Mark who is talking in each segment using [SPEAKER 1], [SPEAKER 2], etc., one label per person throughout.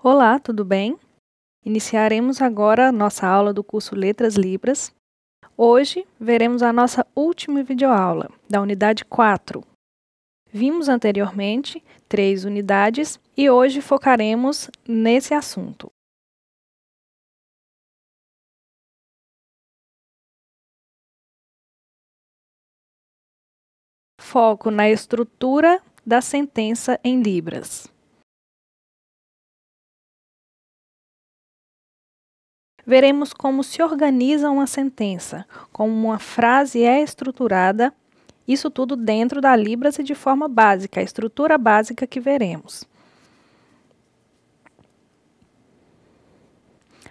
[SPEAKER 1] Olá, tudo bem? Iniciaremos agora nossa aula do curso Letras Libras. Hoje veremos a nossa última videoaula, da unidade 4. Vimos anteriormente 3 unidades e hoje focaremos nesse assunto. Foco na estrutura da sentença em Libras. Veremos como se organiza uma sentença, como uma frase é estruturada, isso tudo dentro da Libras e de forma básica, a estrutura básica que veremos.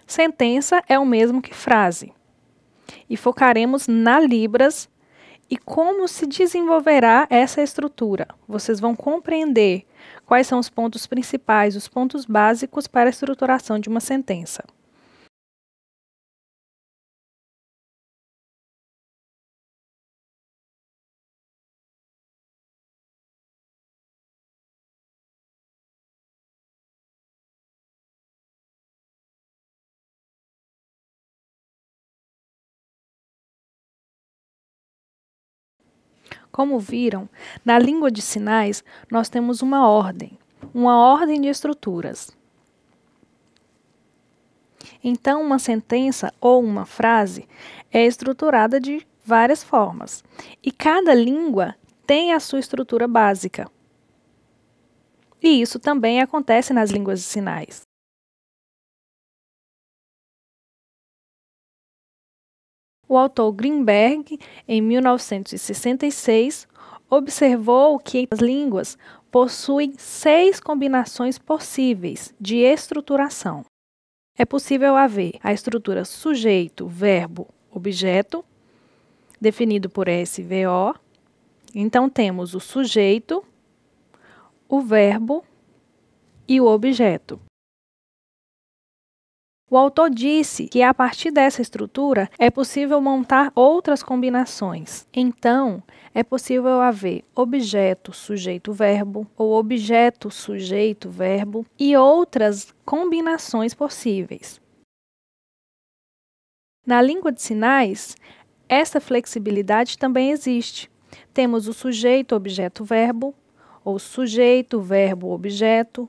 [SPEAKER 1] Sentença é o mesmo que frase, e focaremos na Libras e como se desenvolverá essa estrutura. Vocês vão compreender quais são os pontos principais, os pontos básicos para a estruturação de uma sentença. Como viram, na língua de sinais, nós temos uma ordem de estruturas. Então, uma sentença ou uma frase é estruturada de várias formas, e cada língua tem a sua estrutura básica. E isso também acontece nas línguas de sinais. O autor Greenberg, em 1966, observou que as línguas possuem 6 combinações possíveis de estruturação. É possível haver a estrutura sujeito, verbo, objeto, definido por SVO. Então, temos o sujeito, o verbo e o objeto. O autor disse que a partir dessa estrutura é possível montar outras combinações. Então, é possível haver objeto, sujeito, verbo, ou objeto, sujeito, verbo e outras combinações possíveis. Na língua de sinais, essa flexibilidade também existe. Temos o sujeito, objeto, verbo, ou sujeito, verbo, objeto,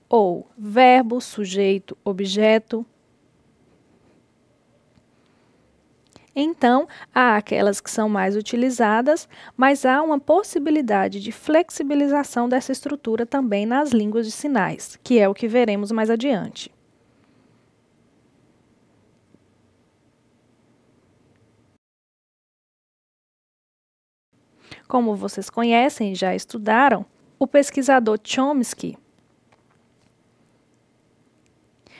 [SPEAKER 1] ou verbo, sujeito, objeto. Então, há aquelas que são mais utilizadas, mas há uma possibilidade de flexibilização dessa estrutura também nas línguas de sinais, que é o que veremos mais adiante. Como vocês conhecem e já estudaram, o pesquisador Chomsky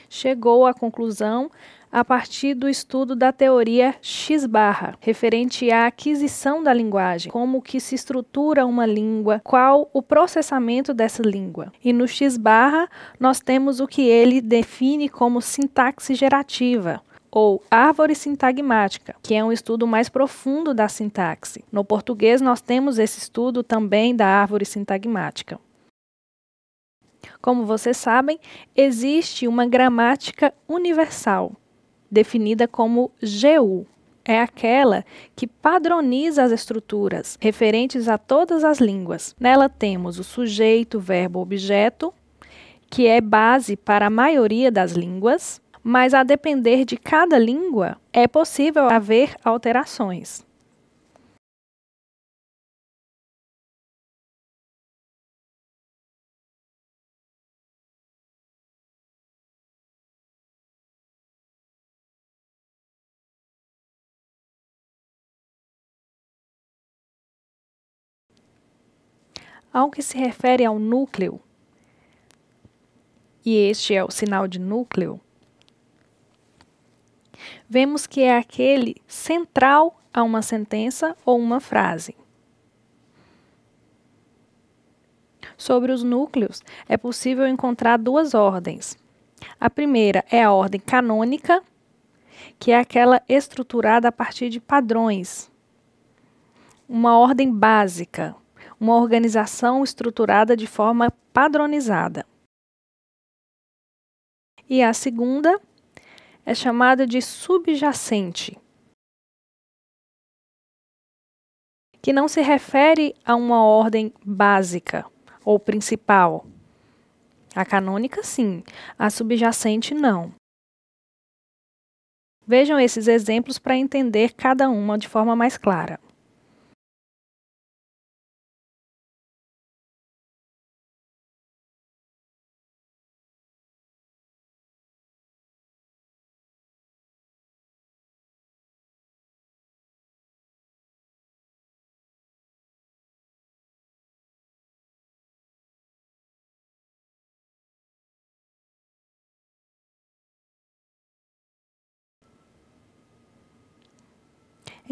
[SPEAKER 1] chegou à conclusão a partir do estudo da teoria X-barra, referente à aquisição da linguagem, como que se estrutura uma língua, qual o processamento dessa língua. E no X-barra nós temos o que ele define como sintaxe gerativa, ou árvore sintagmática, que é um estudo mais profundo da sintaxe. No português nós temos esse estudo também da árvore sintagmática. Como vocês sabem, existe uma gramática universal, definida como GU. É aquela que padroniza as estruturas referentes a todas as línguas. Nela temos o sujeito, verbo, objeto, que é base para a maioria das línguas, mas a depender de cada língua, é possível haver alterações. Ao que se refere ao núcleo, e este é o sinal de núcleo, vemos que é aquele central a uma sentença ou uma frase. Sobre os núcleos, é possível encontrar 2 ordens. A primeira é a ordem canônica, que é aquela estruturada a partir de padrões. Uma ordem básica, uma organização estruturada de forma padronizada. E a segunda é chamada de subjacente, que não se refere a uma ordem básica ou principal. A canônica, sim, a subjacente, não. Vejam esses exemplos para entender cada uma de forma mais clara.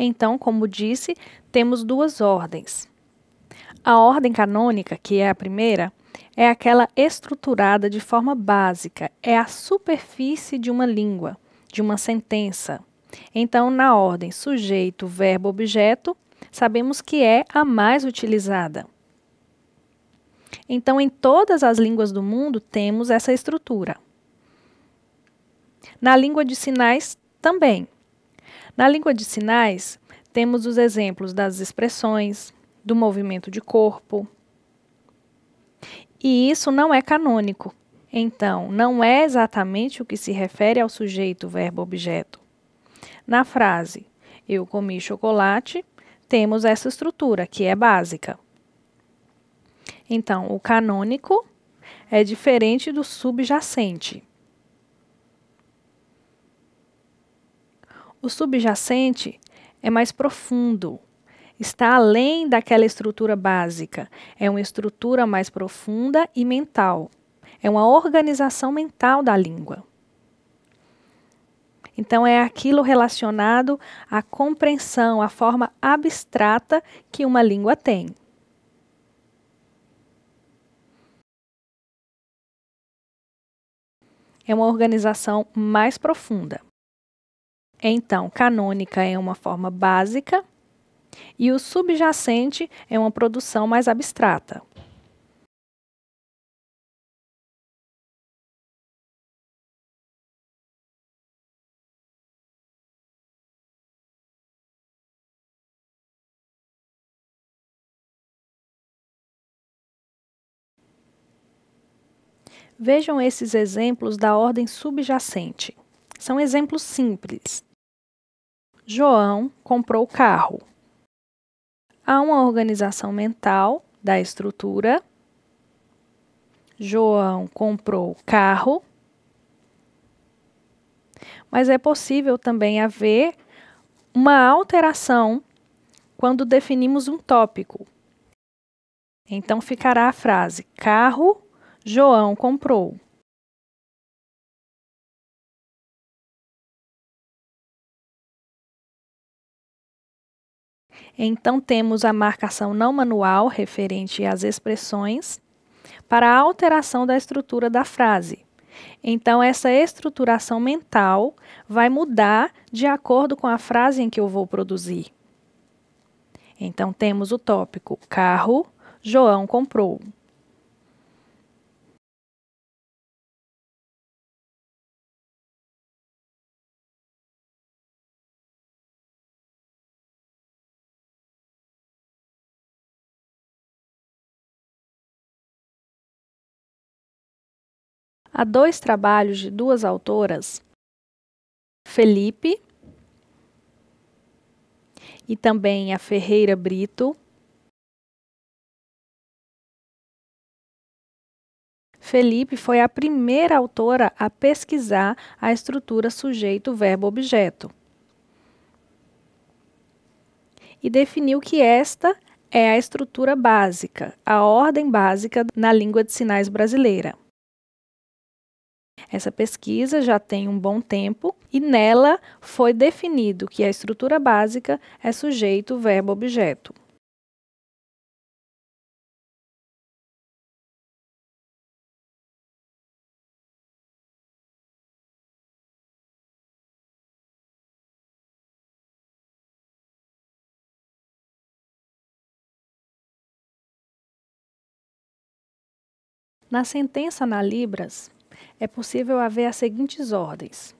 [SPEAKER 1] Então, como disse, temos duas ordens. A ordem canônica, que é a primeira, é aquela estruturada de forma básica, é a superfície de uma língua, de uma sentença. Então, na ordem sujeito, verbo, objeto, sabemos que é a mais utilizada. Então, em todas as línguas do mundo, temos essa estrutura. Na língua de sinais, também. Na língua de sinais, temos os exemplos das expressões, do movimento de corpo. E isso não é canônico. Então, não é exatamente o que se refere ao sujeito, verbo, objeto. Na frase eu comi chocolate, temos essa estrutura, que é básica. Então, o canônico é diferente do subjacente. O subjacente é mais profundo, está além daquela estrutura básica, é uma estrutura mais profunda e mental, é uma organização mental da língua. Então, é aquilo relacionado à compreensão, à forma abstrata que uma língua tem. É uma organização mais profunda. Então, canônica é uma forma básica e o subjacente é uma produção mais abstrata. Vejam esses exemplos da ordem subjacente. São exemplos simples. João comprou carro. Há uma organização mental da estrutura. João comprou carro. Mas é possível também haver uma alteração quando definimos um tópico. Então ficará a frase: carro, João comprou. Então temos a marcação não manual referente às expressões para a alteração da estrutura da frase. Então essa estruturação mental vai mudar de acordo com a frase em que eu vou produzir. Então temos o tópico: carro, João comprou. Há dois trabalhos de duas autoras, Felipe e também a Ferreira Brito. Felipe foi a primeira autora a pesquisar a estrutura sujeito-verbo-objeto e definiu que esta é a estrutura básica, a ordem básica na língua de sinais brasileira. Essa pesquisa já tem um bom tempo e nela foi definido que a estrutura básica é sujeito, verbo, objeto. Na sentença na Libras, é possível haver as seguintes ordens: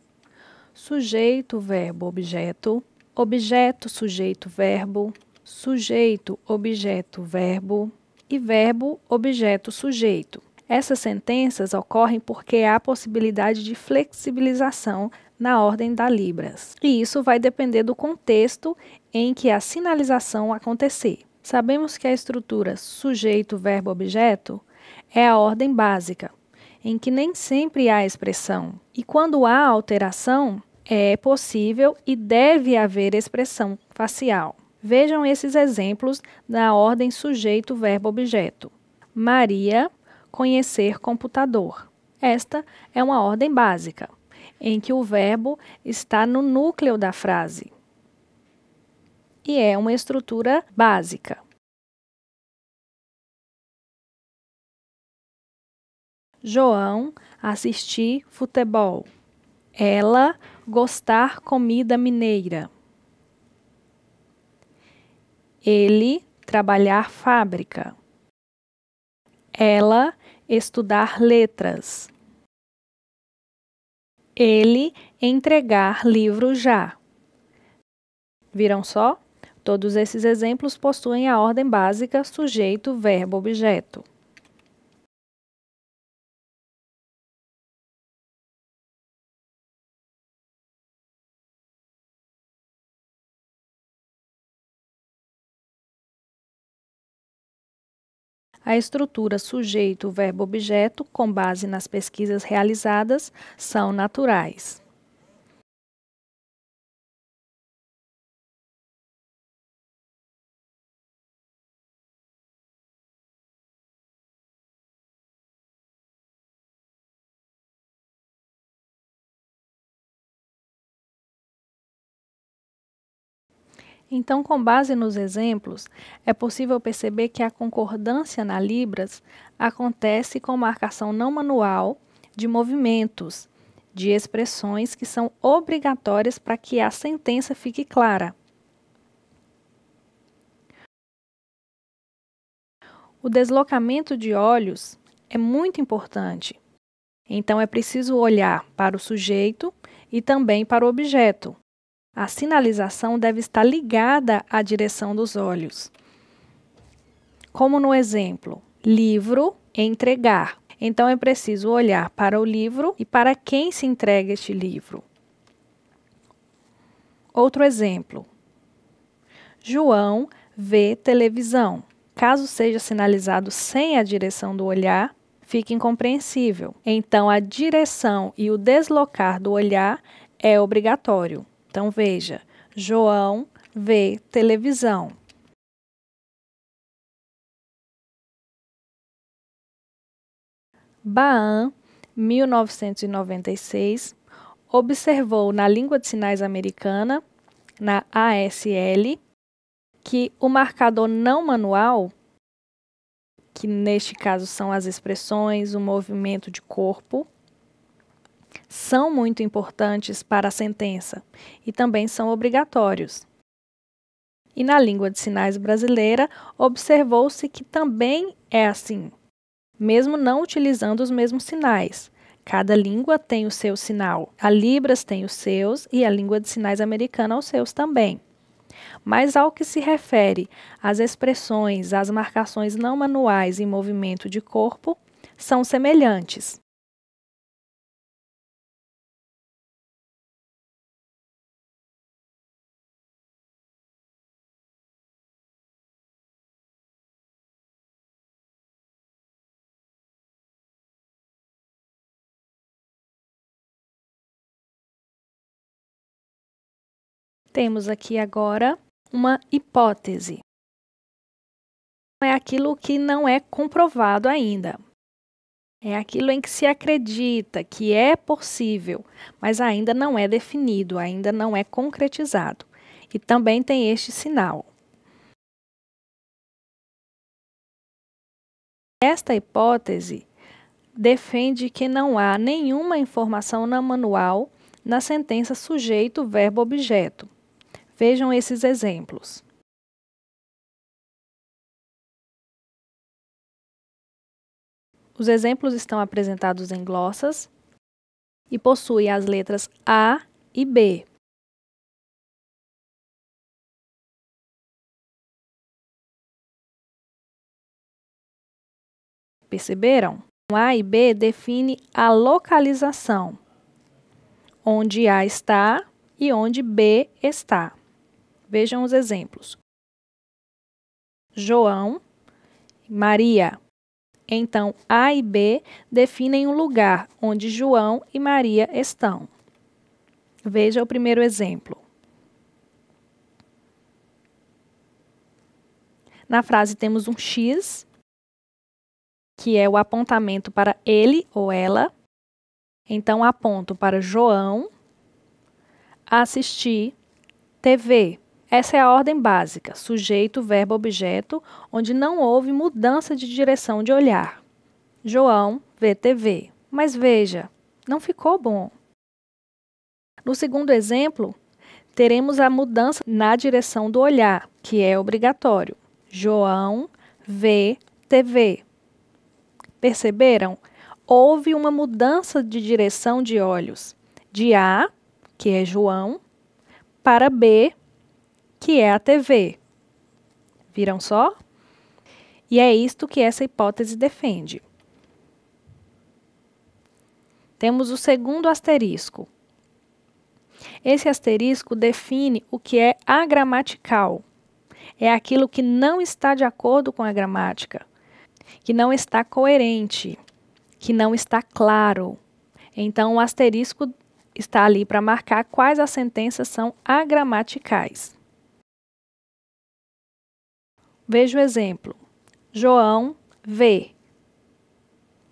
[SPEAKER 1] sujeito, verbo, objeto, objeto, sujeito, verbo, sujeito, objeto, verbo e verbo, objeto, sujeito. Essas sentenças ocorrem porque há possibilidade de flexibilização na ordem da Libras, e isso vai depender do contexto em que a sinalização acontecer. Sabemos que a estrutura sujeito, verbo, objeto é a ordem básica, em que nem sempre há expressão, e quando há alteração, é possível e deve haver expressão facial. Vejam esses exemplos na ordem sujeito, verbo, objeto. Maria conhecer computador. Esta é uma ordem básica, em que o verbo está no núcleo da frase e é uma estrutura básica. João assistir futebol. Ela gostar comida mineira. Ele trabalhar fábrica. Ela estudar letras. Ele entregar livro já. Viram só? Todos esses exemplos possuem a ordem básica sujeito, verbo, objeto. A estrutura sujeito, verbo, objeto, com base nas pesquisas realizadas, são naturais. Então, com base nos exemplos, é possível perceber que a concordância na Libras acontece com marcação não manual de movimentos, de expressões que são obrigatórias para que a sentença fique clara. O deslocamento de olhos é muito importante. Então, é preciso olhar para o sujeito e também para o objeto. A sinalização deve estar ligada à direção dos olhos. Como no exemplo, livro, entregar. Então, é preciso olhar para o livro e para quem se entrega este livro. Outro exemplo. João vê televisão. Caso seja sinalizado sem a direção do olhar, fica incompreensível. Então, a direção e o deslocar do olhar é obrigatório. Então, veja, João vê televisão. Bahan, 1996, observou na língua de sinais americana, na ASL, que o marcador não manual, que neste caso são as expressões, o movimento de corpo, são muito importantes para a sentença e também são obrigatórios. E na língua de sinais brasileira, observou-se que também é assim, mesmo não utilizando os mesmos sinais. Cada língua tem o seu sinal. A Libras tem os seus e a língua de sinais americana os seus também. Mas ao que se refere às expressões, às marcações não manuais em movimento de corpo, são semelhantes. Temos aqui agora uma hipótese. É aquilo que não é comprovado ainda. É aquilo em que se acredita que é possível, mas ainda não é definido, ainda não é concretizado. E também tem este sinal. Esta hipótese defende que não há nenhuma informação na manual na sentença sujeito, verbo, objeto. Vejam esses exemplos. Os exemplos estão apresentados em glossas e possui as letras A e B. Perceberam? A e B define a localização, onde A está e onde B está. Vejam os exemplos. João, Maria. Então, A e B definem o lugar onde João e Maria estão. Veja o primeiro exemplo. Na frase temos um X, que é o apontamento para ele ou ela. Então, aponto para João assistir TV. Essa é a ordem básica, sujeito, verbo, objeto, onde não houve mudança de direção de olhar. João vê TV. Mas veja, não ficou bom. No segundo exemplo, teremos a mudança na direção do olhar, que é obrigatório. João vê TV. Perceberam? Houve uma mudança de direção de olhos. De A, que é João, para B, que é a TV. Viram só? E é isto que essa hipótese defende. Temos o segundo asterisco. Esse asterisco define o que é agramatical. É aquilo que não está de acordo com a gramática, que não está coerente, que não está claro. Então, o asterisco está ali para marcar quais as sentenças são agramaticais. Veja o exemplo. João vê.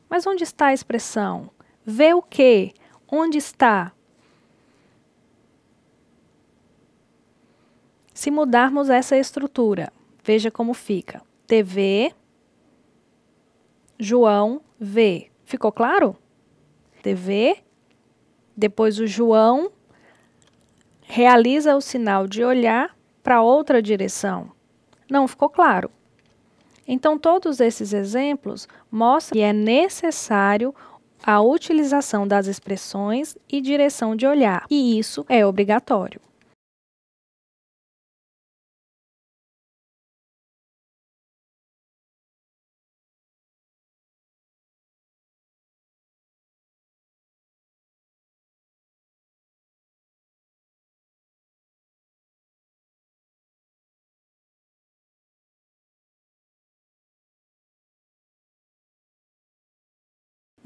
[SPEAKER 1] Mas onde está a expressão? Vê o quê? Onde está? Se mudarmos essa estrutura, veja como fica. TV, João vê. Ficou claro? TV, depois o João realiza o sinal de olhar para outra direção. Não ficou claro? Então, todos esses exemplos mostram que é necessário a utilização das expressões e direção de olhar, e isso é obrigatório.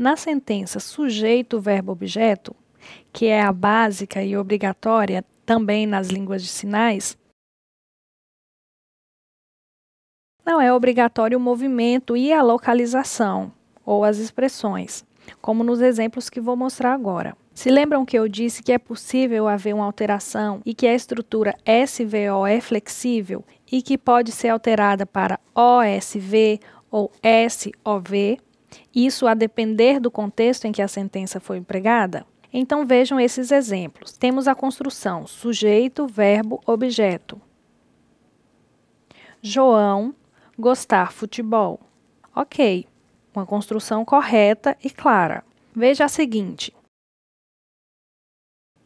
[SPEAKER 1] Na sentença sujeito, verbo, objeto, que é a básica e obrigatória também nas línguas de sinais, não é obrigatório o movimento e a localização, ou as expressões, como nos exemplos que vou mostrar agora. Se lembram que eu disse que é possível haver uma alteração e que a estrutura SVO é flexível e que pode ser alterada para OSV ou SOV? Isso a depender do contexto em que a sentença foi empregada? Então vejam esses exemplos. Temos a construção sujeito, verbo, objeto. João gostar futebol. Ok, uma construção correta e clara. Veja a seguinte.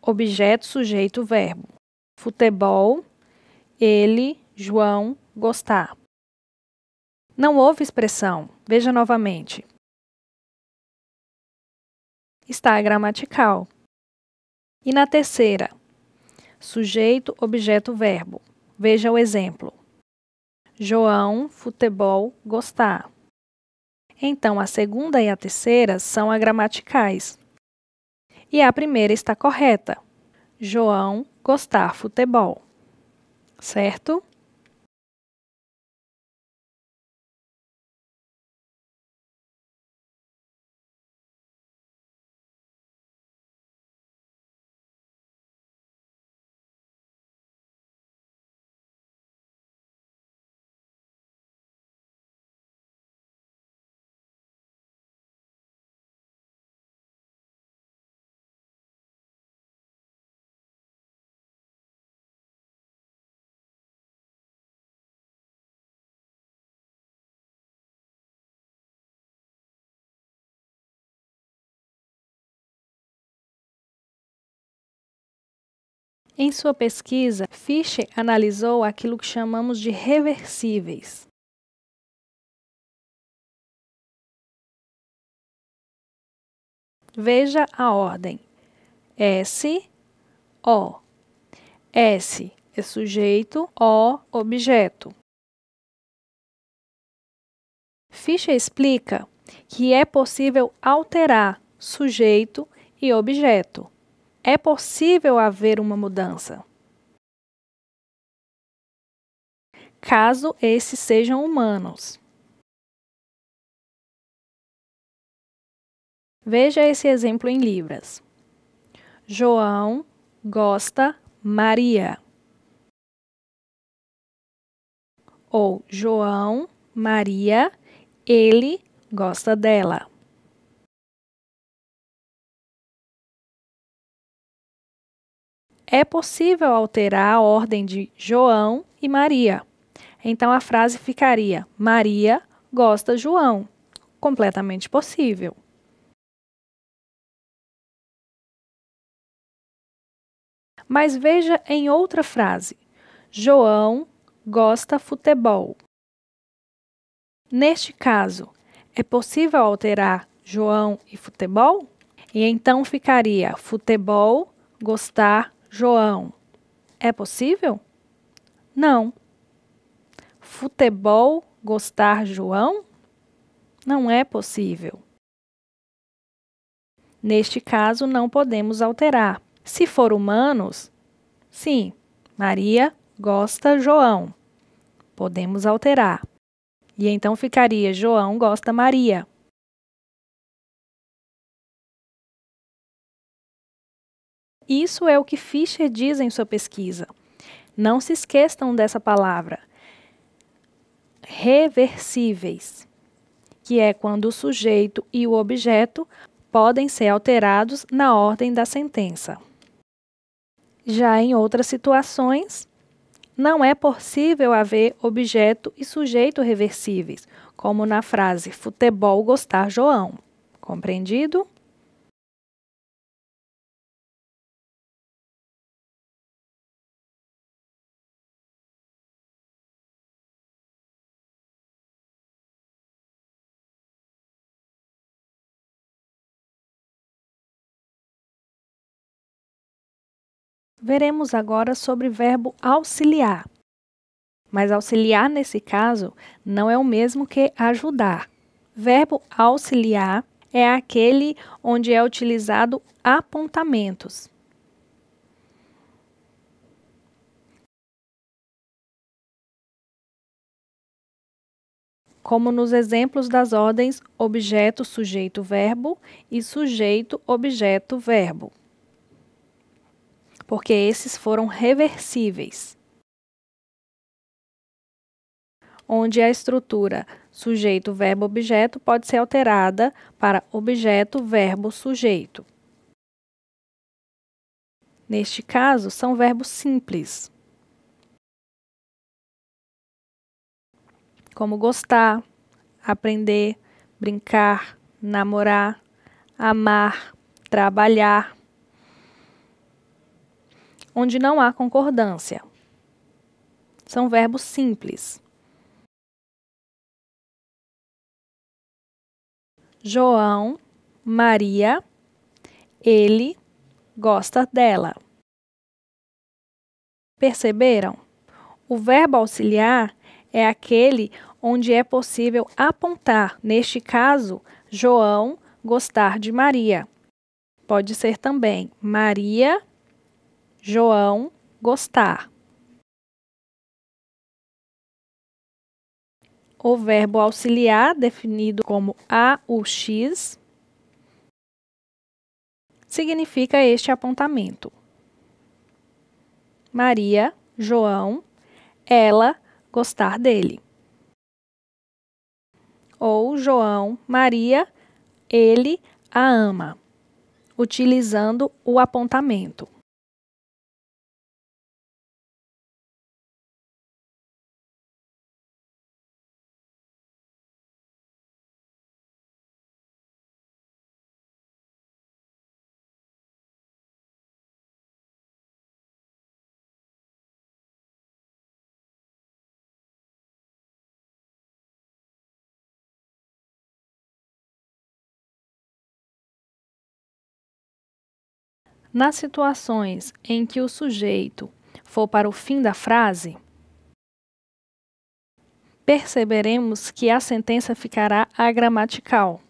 [SPEAKER 1] Objeto, sujeito, verbo. Futebol, ele, João, gostar. Não houve expressão. Veja novamente. Está gramatical. E na terceira, sujeito, objeto, verbo. Veja o exemplo. João, futebol, gostar. Então, a segunda e a terceira são agramaticais. E a primeira está correta. João, gostar, futebol. Certo? Em sua pesquisa, Fischer analisou aquilo que chamamos de reversíveis. Veja a ordem: S, O. S é sujeito, O, objeto. Fischer explica que é possível alterar sujeito e objeto. É possível haver uma mudança, caso esses sejam humanos. Veja esse exemplo em Libras. João gosta Maria. Ou João, Maria, ele gosta dela. É possível alterar a ordem de João e Maria. Então a frase ficaria: Maria gosta João. Completamente possível. Mas veja em outra frase: João gosta futebol. Neste caso, é possível alterar João e futebol? E então ficaria futebol, gostar, João. É possível? Não. Futebol, gostar, João? Não é possível. Neste caso, não podemos alterar. Se for humanos, sim, Maria gosta João. Podemos alterar. E então ficaria João gosta Maria. Isso é o que Fischer diz em sua pesquisa. Não se esqueçam dessa palavra. Reversíveis, que é quando o sujeito e o objeto podem ser alterados na ordem da sentença. Já em outras situações, não é possível haver objeto e sujeito reversíveis, como na frase futebol gostar João. Compreendido? Veremos agora sobre verbo auxiliar. Mas auxiliar, nesse caso, não é o mesmo que ajudar. Verbo auxiliar é aquele onde é utilizado apontamentos. Como nos exemplos das ordens objeto, sujeito, verbo e sujeito, objeto, verbo. Porque esses foram reversíveis, onde a estrutura sujeito, verbo, objeto pode ser alterada para objeto, verbo, sujeito. Neste caso, são verbos simples, como gostar, aprender, brincar, namorar, amar, trabalhar, onde não há concordância. São verbos simples. João, Maria, ele gosta dela. Perceberam? O verbo auxiliar é aquele onde é possível apontar, neste caso, João gostar de Maria. Pode ser também Maria, João gostar. O verbo auxiliar, definido como AUX, significa este apontamento. Maria, João, ela gostar dele. Ou João, Maria, ele a ama, utilizando o apontamento. Nas situações em que o sujeito for para o fim da frase, perceberemos que a sentença ficará agramatical.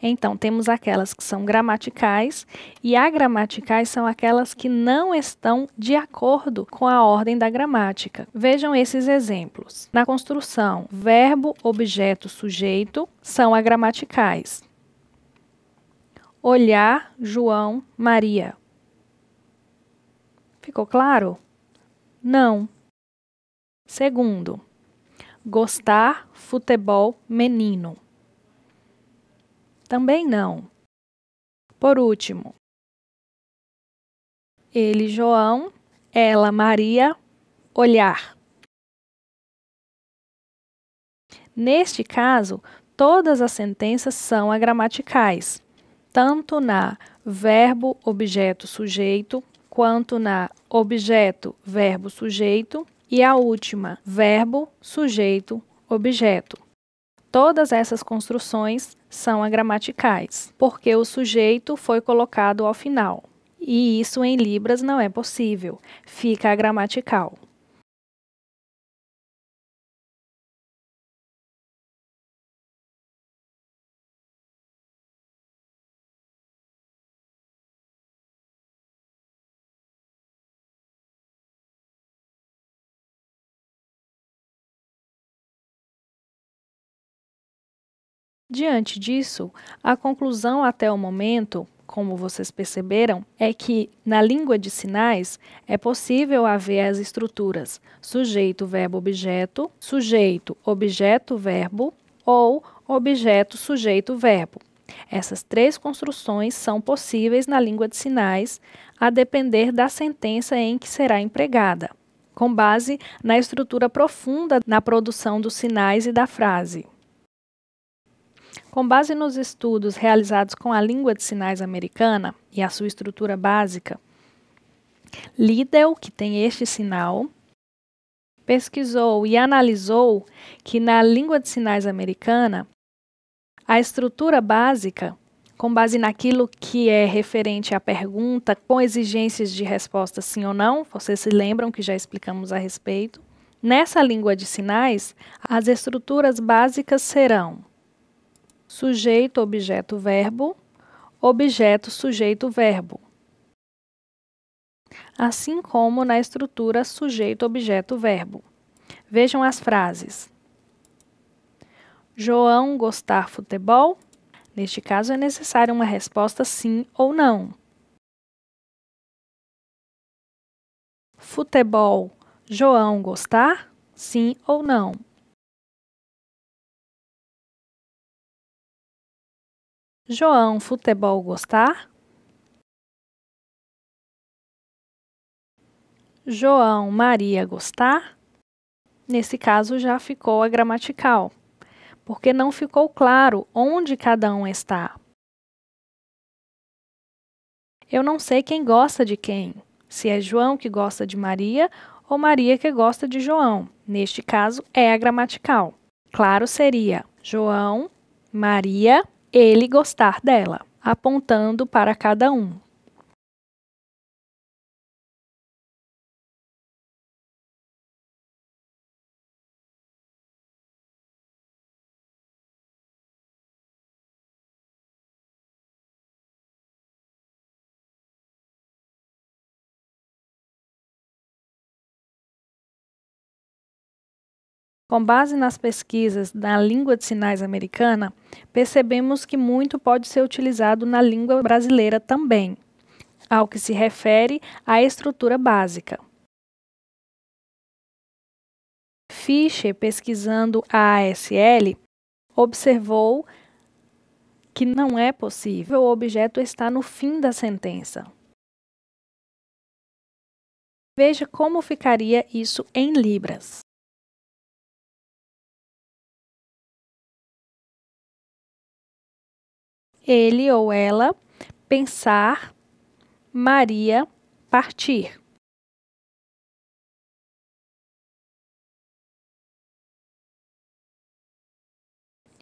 [SPEAKER 1] Então, temos aquelas que são gramaticais e agramaticais são aquelas que não estão de acordo com a ordem da gramática. Vejam esses exemplos. Na construção, verbo, objeto, sujeito são agramaticais. Olhar, João, Maria. Ficou claro? Não. Segundo, gostar, futebol, menino. Também não. Por último, ele, João, ela, Maria, olhar. Neste caso, todas as sentenças são agramaticais, tanto na verbo, objeto, sujeito, quanto na objeto, verbo, sujeito e a última, verbo, sujeito, objeto. Todas essas construções são agramaticais, porque o sujeito foi colocado ao final. E isso em Libras não é possível, fica agramatical. Diante disso, a conclusão até o momento, como vocês perceberam, é que na língua de sinais é possível haver as estruturas sujeito, verbo, objeto, sujeito, objeto, verbo ou objeto, sujeito, verbo. Essas três construções são possíveis na língua de sinais, a depender da sentença em que será empregada, com base na estrutura profunda na produção dos sinais e da frase. Com base nos estudos realizados com a língua de sinais americana e a sua estrutura básica, Liddell, que tem este sinal, pesquisou e analisou que na língua de sinais americana, a estrutura básica, com base naquilo que é referente à pergunta, com exigências de resposta sim ou não, vocês se lembram que já explicamos a respeito. Nessa língua de sinais, as estruturas básicas serão sujeito, objeto, verbo, objeto, sujeito, verbo. Assim como na estrutura sujeito, objeto, verbo. Vejam as frases. João gostar futebol? Neste caso é necessária uma resposta sim ou não. Futebol, João gostar? Sim ou não. João, futebol gostar? João, Maria gostar? Nesse caso já ficou a gramatical, porque não ficou claro onde cada um está. Eu não sei quem gosta de quem, se é João que gosta de Maria ou Maria que gosta de João. Neste caso é a gramatical. Claro seria João, Maria, ele gostar dela, apontando para cada um. Com base nas pesquisas na língua de sinais americana, percebemos que muito pode ser utilizado na língua brasileira também, ao que se refere à estrutura básica. Fischer, pesquisando a ASL, observou que não é possível o objeto estar no fim da sentença. Veja como ficaria isso em Libras. Ele ou ela pensar, Maria partir.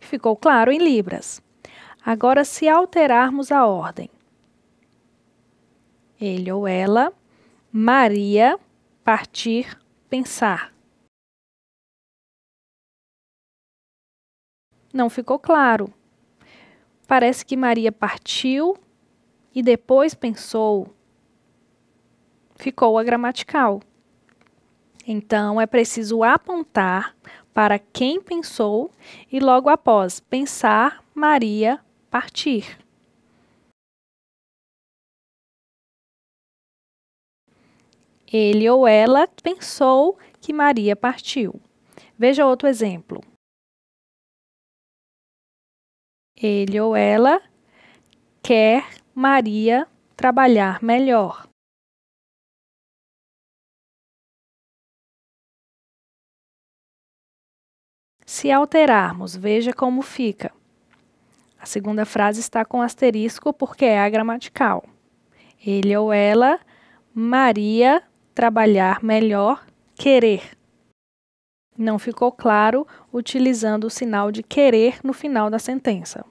[SPEAKER 1] Ficou claro em Libras. Agora, se alterarmos a ordem. Ele ou ela, Maria, partir, pensar. Não ficou claro. Parece que Maria partiu e depois pensou. Ficou a gramatical. Então, é preciso apontar para quem pensou e logo após pensar, Maria, partir. Ele ou ela pensou que Maria partiu. Veja outro exemplo. Ele ou ela quer Maria trabalhar melhor. Se alterarmos, veja como fica. A segunda frase está com asterisco porque é a gramatical. Ele ou ela, Maria, trabalhar melhor, querer. Não ficou claro utilizando o sinal de querer no final da sentença.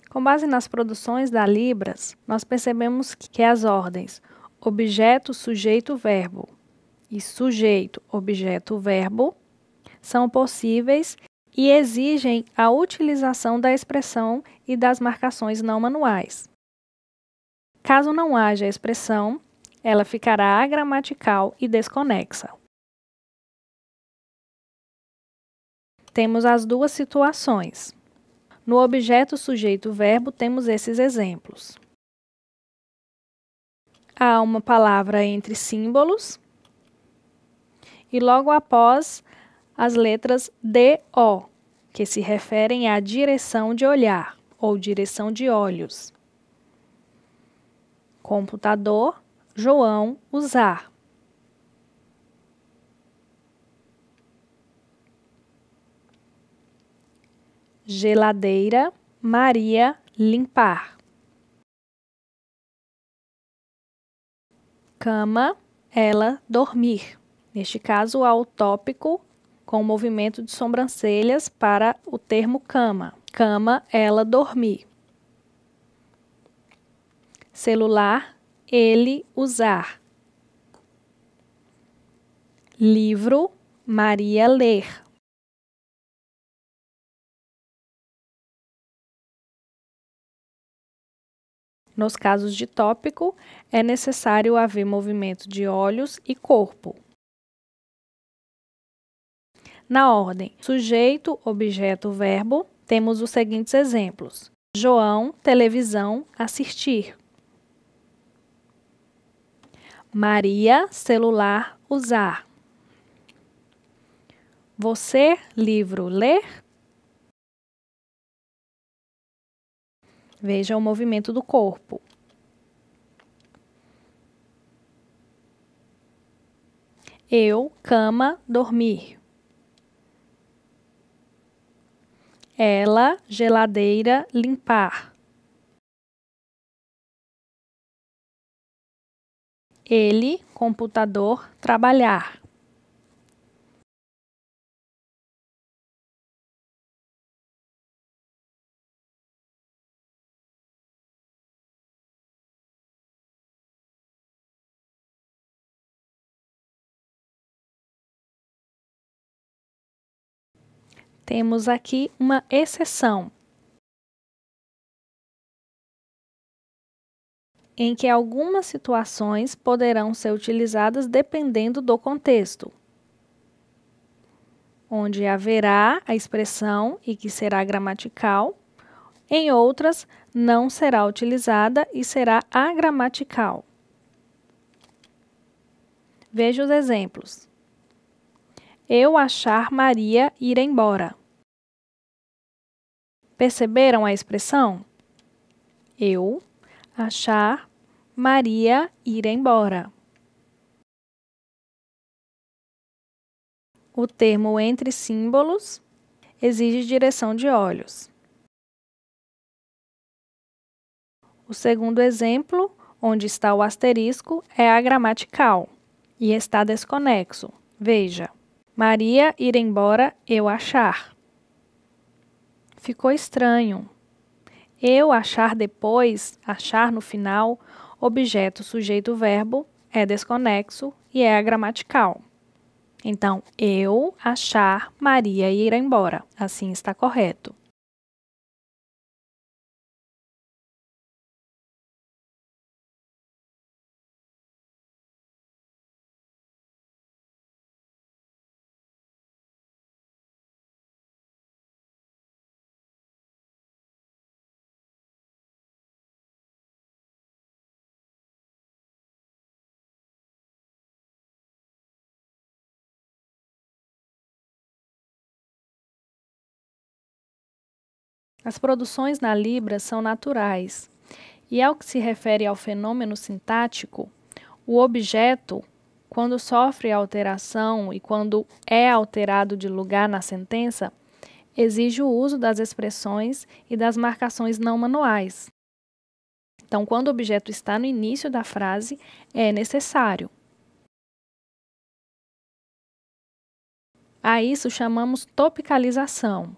[SPEAKER 1] Com base nas produções da Libras, nós percebemos que as ordens objeto, sujeito, verbo e sujeito, objeto, verbo são possíveis e exigem a utilização da expressão e das marcações não manuais. Caso não haja expressão, ela ficará agramatical e desconexa. Temos as duas situações. No objeto, sujeito, verbo, temos esses exemplos. Há uma palavra entre símbolos e logo após as letras D-O, que se referem à direção de olhar ou direção de olhos. Computador, João, usar. Geladeira, Maria, limpar. Cama, ela, dormir. Neste caso, há o tópico com o movimento de sobrancelhas para o termo cama. Cama, ela, dormir. Celular, ele, usar. Livro, Maria, ler. Nos casos de tópico, é necessário haver movimento de olhos e corpo. Na ordem sujeito, objeto, verbo, temos os seguintes exemplos. João, televisão, assistir. Maria, celular, usar. Você, livro, ler. Veja o movimento do corpo. Eu, cama, dormir. Ela, geladeira, limpar. Ele, computador, trabalhar. Temos aqui uma exceção, em que algumas situações poderão ser utilizadas dependendo do contexto, onde haverá a expressão e que será gramatical, em outras não será utilizada e será agramatical. Veja os exemplos. Eu achar Maria ir embora. Perceberam a expressão? Eu, achar, Maria ir embora. O termo entre símbolos exige direção de olhos. O segundo exemplo, onde está o asterisco, é a gramatical e está desconexo. Veja, Maria ir embora, eu achar. Ficou estranho. Eu achar depois, achar no final, objeto, sujeito, verbo, é desconexo e é a gramatical. Então, eu achar Maria ir embora. Assim está correto. As produções na Libra são naturais, e ao que se refere ao fenômeno sintático, o objeto, quando sofre alteração e quando é alterado de lugar na sentença, exige o uso das expressões e das marcações não manuais. Então, quando o objeto está no início da frase, é necessário. A isso chamamos topicalização.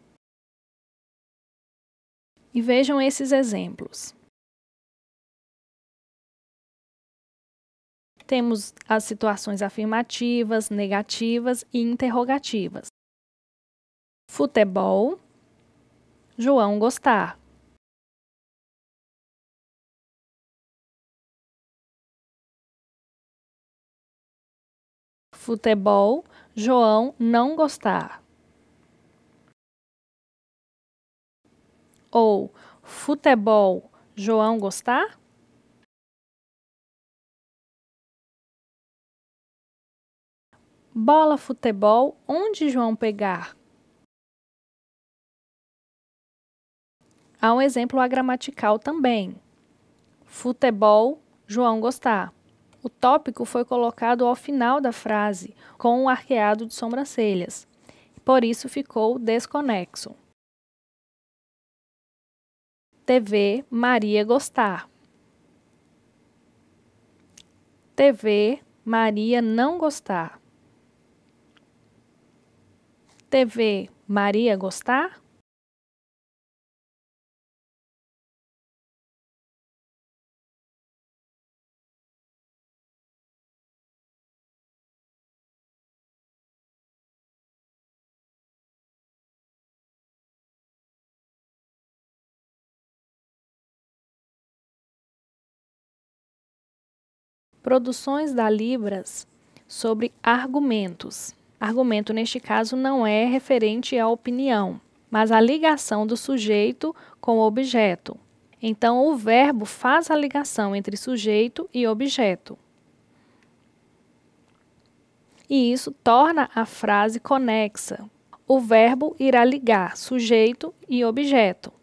[SPEAKER 1] E vejam esses exemplos. Temos as situações afirmativas, negativas e interrogativas. Futebol, João gostar. Futebol, João não gostar. Ou futebol, João gostar? Bola futebol, onde João pegar? Há um exemplo agramatical também. Futebol, João gostar. O tópico foi colocado ao final da frase, com um arqueado de sobrancelhas. Por isso ficou desconexo. TV, Maria gostar. TV, Maria não gostar. TV, Maria gostar? Produções da Libras sobre argumentos. Argumento, neste caso, não é referente à opinião, mas à ligação do sujeito com o objeto. Então, o verbo faz a ligação entre sujeito e objeto. E isso torna a frase conexa. O verbo irá ligar sujeito e objeto.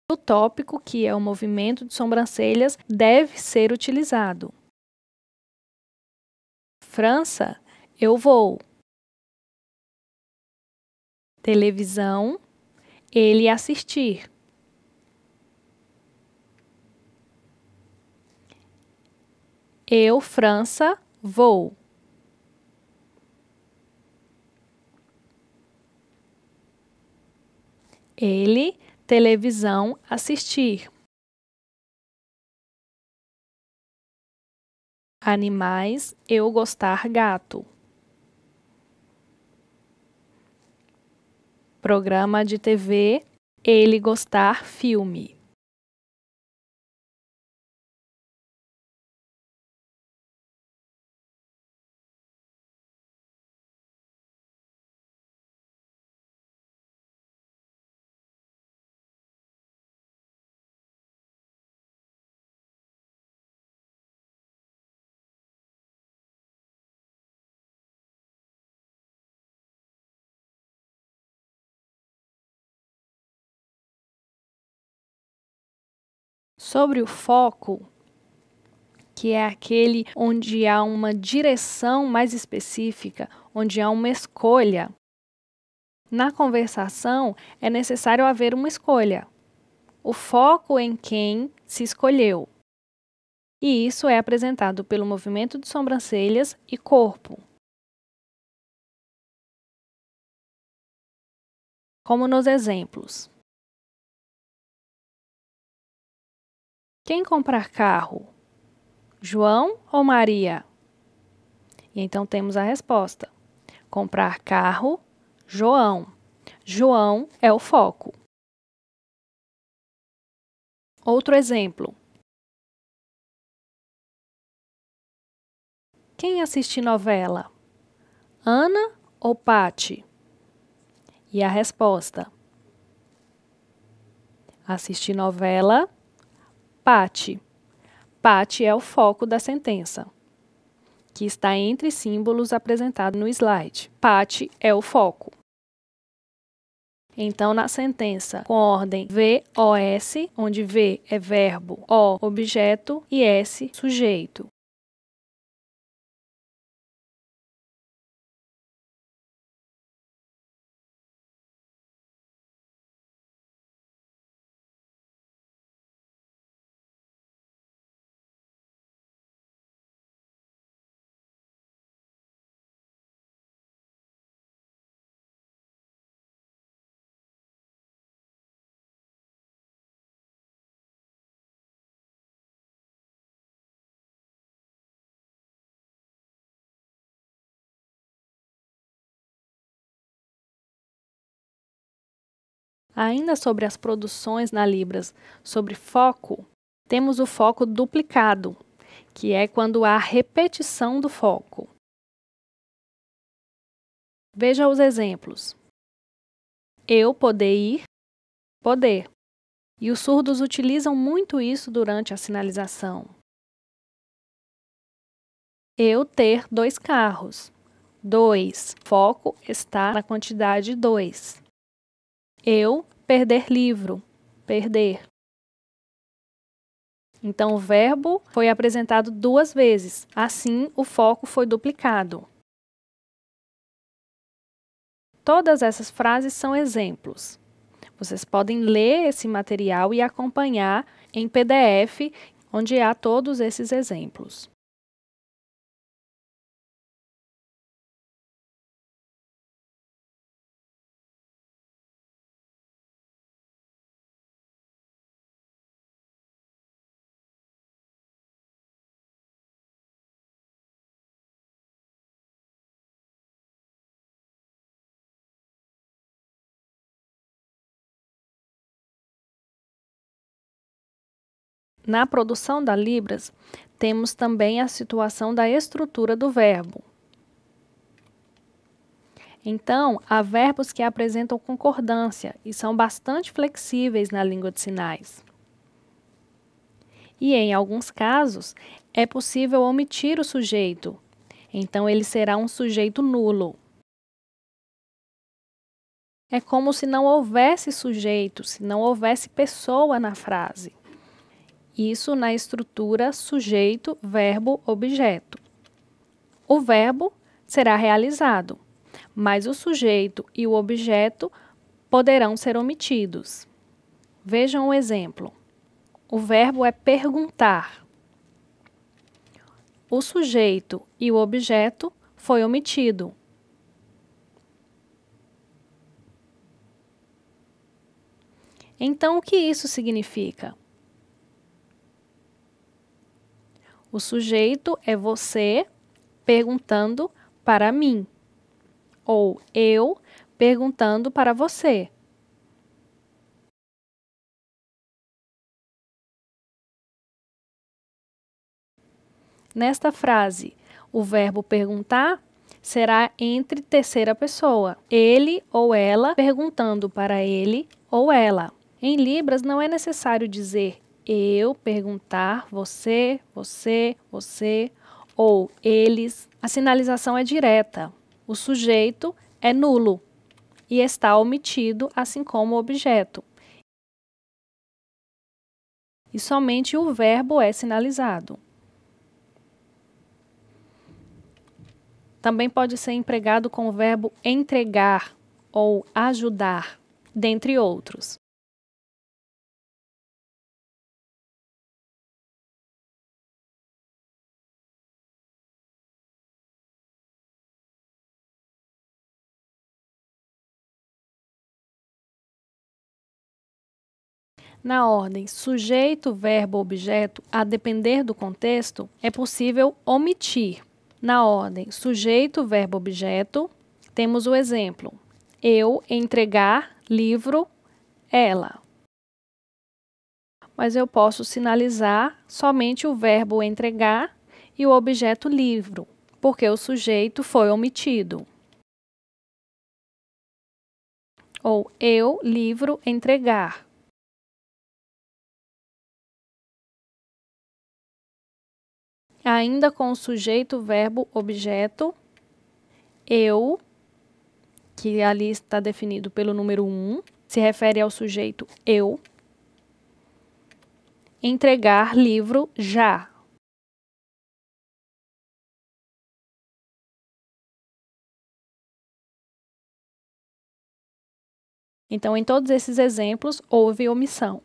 [SPEAKER 1] O tópico, que é o movimento de sobrancelhas, deve ser utilizado. França, eu vou. Televisão, ele assistir. Eu, França, vou. Ele, televisão, assistir. Animais, eu gostar gato. Programa de TV, ele gostar filme. Sobre o foco, que é aquele onde há uma direção mais específica, onde há uma escolha. Na conversação, é necessário haver uma escolha. O foco em quem se escolheu. E isso é apresentado pelo movimento de sobrancelhas e corpo. Como nos exemplos. Quem comprar carro? João ou Maria? E então temos a resposta. Comprar carro, João. João é o foco. Outro exemplo. Quem assiste novela? Ana ou Pati? E a resposta. Assistir novela, Pati. Pati é o foco da sentença, que está entre símbolos apresentados no slide. Pati é o foco. Então, na sentença com ordem V-O-S, onde V é verbo, O objeto e S sujeito. Ainda sobre as produções na Libras sobre foco, temos o foco duplicado, que é quando há repetição do foco. Veja os exemplos. Eu poder ir, poder. E os surdos utilizam muito isso durante a sinalização. Eu ter 2 carros. 2. Foco está na quantidade 2. Eu perder livro. Perder. Então, o verbo foi apresentado 2 vezes. Assim, o foco foi duplicado. Todas essas frases são exemplos. Vocês podem ler esse material e acompanhar em PDF, onde há todos esses exemplos. Na produção da Libras, temos também a situação da estrutura do verbo. Então, há verbos que apresentam concordância e são bastante flexíveis na língua de sinais. E, em alguns casos, é possível omitir o sujeito. Então, ele será um sujeito nulo. É como se não houvesse sujeito, se não houvesse pessoa na frase. Isso na estrutura sujeito, verbo, objeto. O verbo será realizado, mas o sujeito e o objeto poderão ser omitidos. Vejam o exemplo. O verbo é perguntar. O sujeito e o objeto foi omitido. Então, o que isso significa? O sujeito é você perguntando para mim, ou eu perguntando para você. Nesta frase, o verbo perguntar será entre terceira pessoa, ele ou ela perguntando para ele ou ela. Em Libras não é necessário dizer eu perguntar, você, ou eles. A sinalização é direta. O sujeito é nulo e está omitido, assim como o objeto. e somente o verbo é sinalizado. Também pode ser empregado com o verbo entregar ou ajudar, dentre outros. Na ordem sujeito, verbo, objeto, a depender do contexto, é possível omitir. Na ordem sujeito, verbo, objeto, temos o exemplo: eu entregar livro, ela. Mas eu posso sinalizar somente o verbo entregar e o objeto livro, porque o sujeito foi omitido. Ou eu, livro, entregar. Ainda com o sujeito, verbo, objeto, eu, que ali está definido pelo número 1, se refere ao sujeito eu. Entregar livro já. Então, em todos esses exemplos, houve omissão.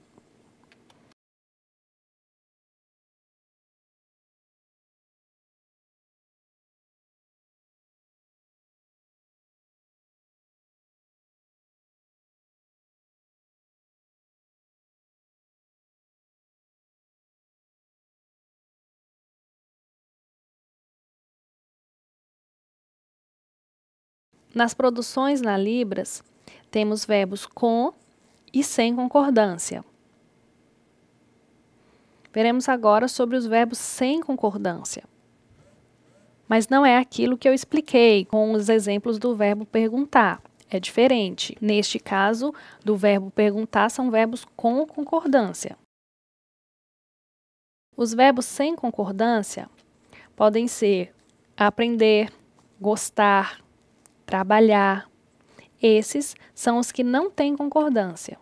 [SPEAKER 1] Nas produções na Libras, temos verbos com e sem concordância. Veremos agora sobre os verbos sem concordância. Mas não é aquilo que eu expliquei com os exemplos do verbo perguntar. É diferente. Neste caso, do verbo perguntar, são verbos com concordância. Os verbos sem concordância podem ser aprender, gostar, trabalhar. Esses são os que não têm concordância.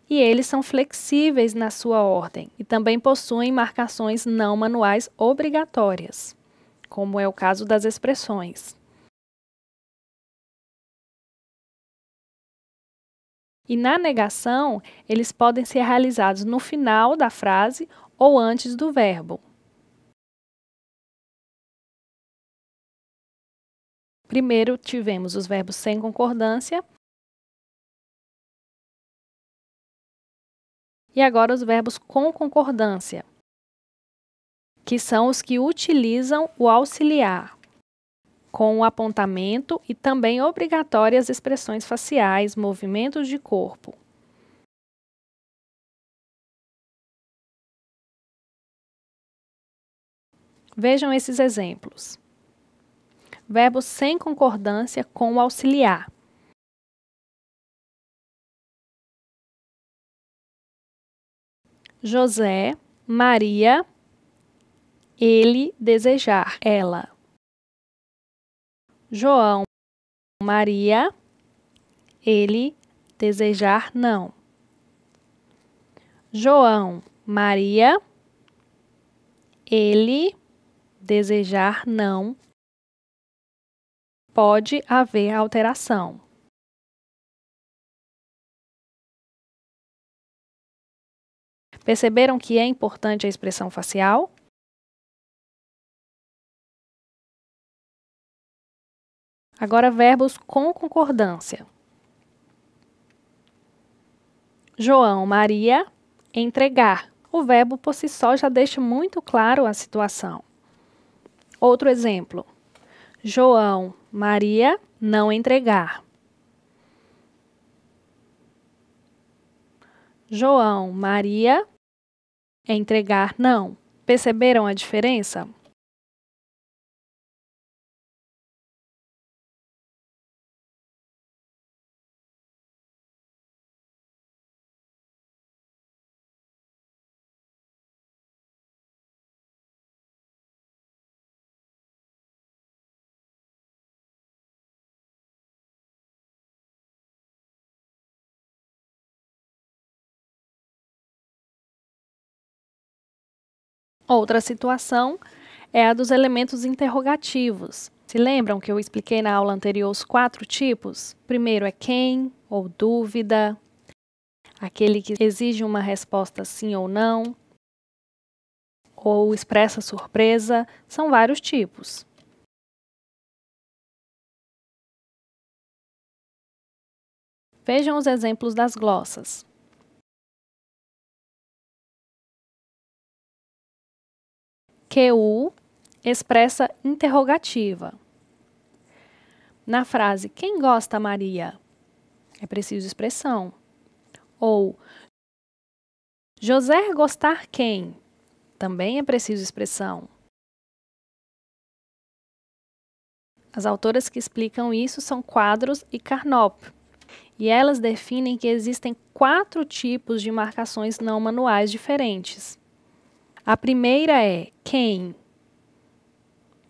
[SPEAKER 1] E eles são flexíveis na sua ordem e também possuem marcações não manuais obrigatórias, como é o caso das expressões. E na negação, eles podem ser realizados no final da frase ou antes do verbo. Primeiro tivemos os verbos sem concordância. E agora os verbos com concordância, que são os que utilizam o auxiliar, com o apontamento e também obrigatórias expressões faciais, movimentos de corpo. Vejam esses exemplos. Verbos sem concordância com o auxiliar. José, Maria, ele, desejar, ela. João, Maria, ele, desejar, não. João, Maria, ele, desejar, não. Pode haver alteração. Perceberam que é importante a expressão facial? Agora, verbos com concordância. João, Maria, entregar. O verbo por si só já deixa muito claro a situação. Outro exemplo. João, Maria, não entregar. João, Maria, entregar, não. Perceberam a diferença? Outra situação é a dos elementos interrogativos. Se lembram que eu expliquei na aula anterior os 4 tipos? Primeiro é quem, ou dúvida, aquele que exige uma resposta sim ou não, ou expressa surpresa, são vários tipos. Vejam os exemplos das glossas. QU expressa interrogativa. Na frase quem gosta, Maria? É preciso expressão. Ou José gostar quem? Também é preciso expressão. As autoras que explicam isso são Quadros e Carnop, e elas definem que existem 4 tipos de marcações não manuais diferentes. A primeira é quem,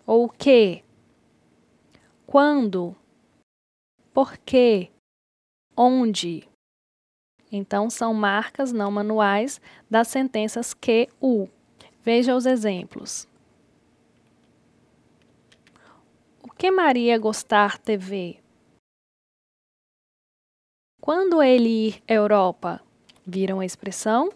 [SPEAKER 1] ou que, quando, por quê, onde. Então, são marcas não manuais das sentenças que, u. Veja os exemplos. O que Maria gostar TV? Quando ele ir à Europa? Viram a expressão?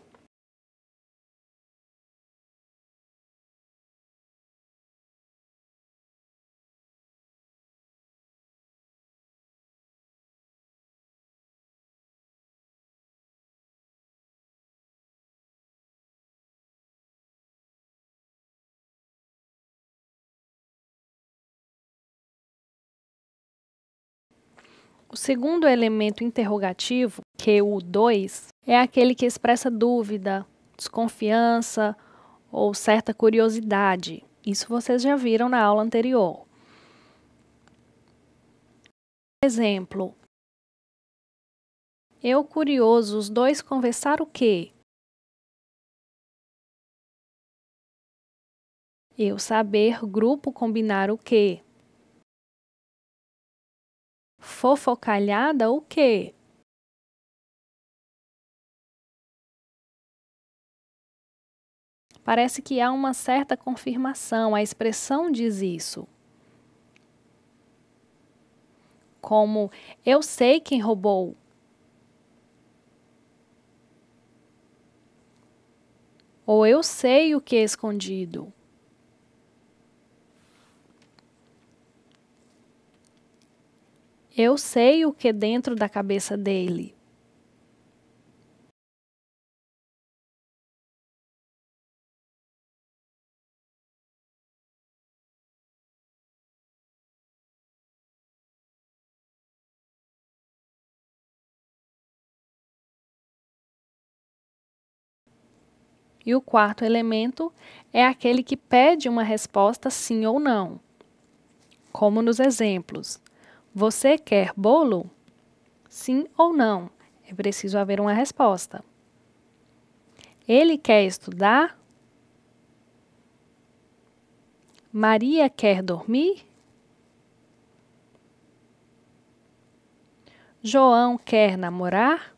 [SPEAKER 1] O segundo elemento interrogativo, QU2, é aquele que expressa dúvida, desconfiança ou certa curiosidade. Isso vocês já viram na aula anterior. Exemplo. Eu curioso, os dois conversar o quê? Eu saber, grupo combinar o quê? Fofocalhada o quê? Parece que há uma certa confirmação, a expressão diz isso. Como, eu sei quem roubou. Ou eu sei o que é escondido. Eu sei o que é dentro da cabeça dele. E o quarto elemento é aquele que pede uma resposta sim ou não. Como nos exemplos. Você quer bolo? Sim ou não? É preciso haver uma resposta. Ele quer estudar? Maria quer dormir? João quer namorar?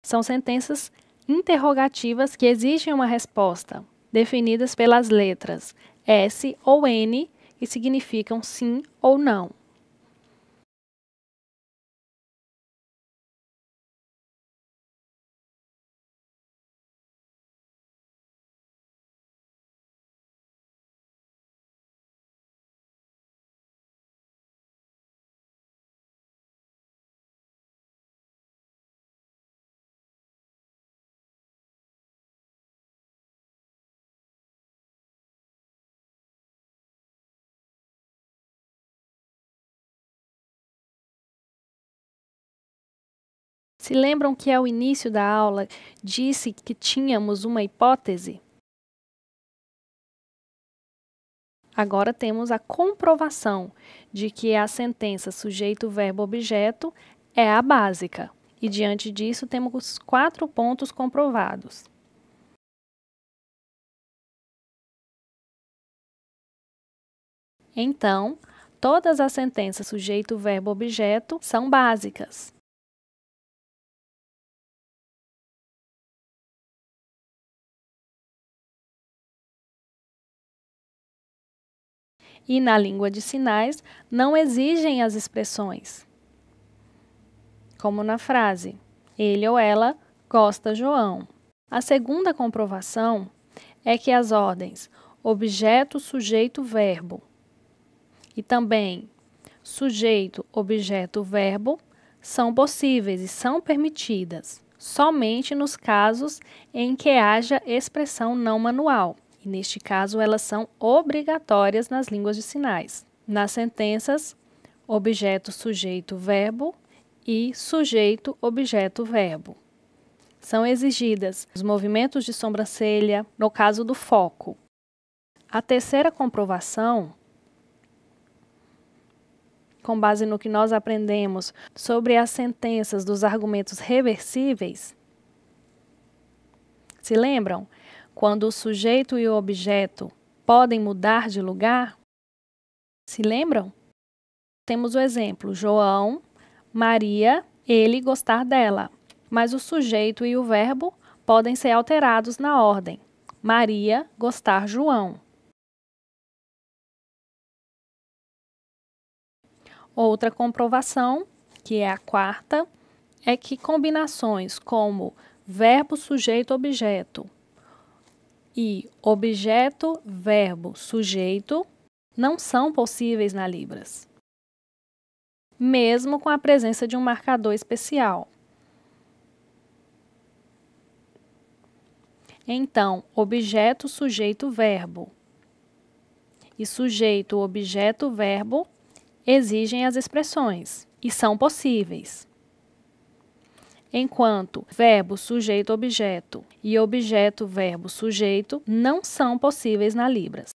[SPEAKER 1] São sentenças interrogativas que exigem uma resposta, definidas pelas letras S ou N e significam sim ou não. Se lembram que ao início da aula disse que tínhamos uma hipótese? Agora temos a comprovação de que a sentença sujeito-verbo-objeto é a básica. E diante disso temos 4 pontos comprovados. Então, todas as sentenças sujeito-verbo-objeto são básicas. e na língua de sinais não exigem as expressões, como na frase ele ou ela gosta João. A segunda comprovação é que as ordens objeto, sujeito, verbo e também sujeito, objeto, verbo são possíveis e são permitidas somente nos casos em que haja expressão não manual. E neste caso, elas são obrigatórias nas línguas de sinais. Nas sentenças, objeto, sujeito, verbo e sujeito, objeto, verbo. São exigidas os movimentos de sobrancelha no caso do foco. A terceira comprovação, com base no que nós aprendemos sobre as sentenças dos argumentos reversíveis, se lembram? Quando o sujeito e o objeto podem mudar de lugar? Se lembram? Temos o exemplo, João, Maria, ele gostar dela. Mas o sujeito e o verbo podem ser alterados na ordem. Maria gostar João. Outra comprovação, que é a quarta, é que combinações como verbo, sujeito, objeto e objeto, verbo, sujeito não são possíveis na Libras, mesmo com a presença de um marcador especial. Então, objeto, sujeito, verbo e sujeito, objeto, verbo exigem as expressões e são possíveis. Enquanto verbo, sujeito, objeto e objeto, verbo, sujeito não são possíveis na Libras.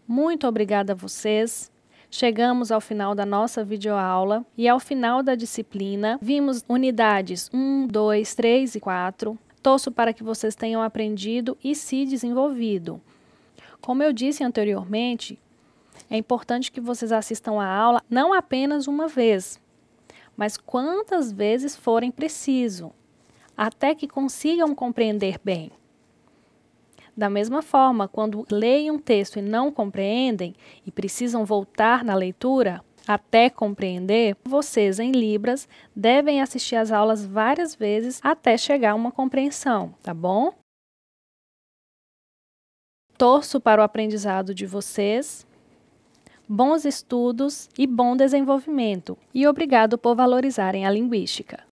[SPEAKER 1] Muito obrigada a vocês. Chegamos ao final da nossa videoaula e ao final da disciplina vimos unidades 1, 2, 3 e 4. Torço para que vocês tenham aprendido e se desenvolvido. Como eu disse anteriormente, é importante que vocês assistam a aula não apenas uma vez, mas quantas vezes forem preciso, até que consigam compreender bem. Da mesma forma, quando leem um texto e não compreendem e precisam voltar na leitura até compreender, vocês em Libras devem assistir às aulas várias vezes até chegar a uma compreensão, tá bom? Torço para o aprendizado de vocês, bons estudos e bom desenvolvimento. E obrigado por valorizarem a linguística.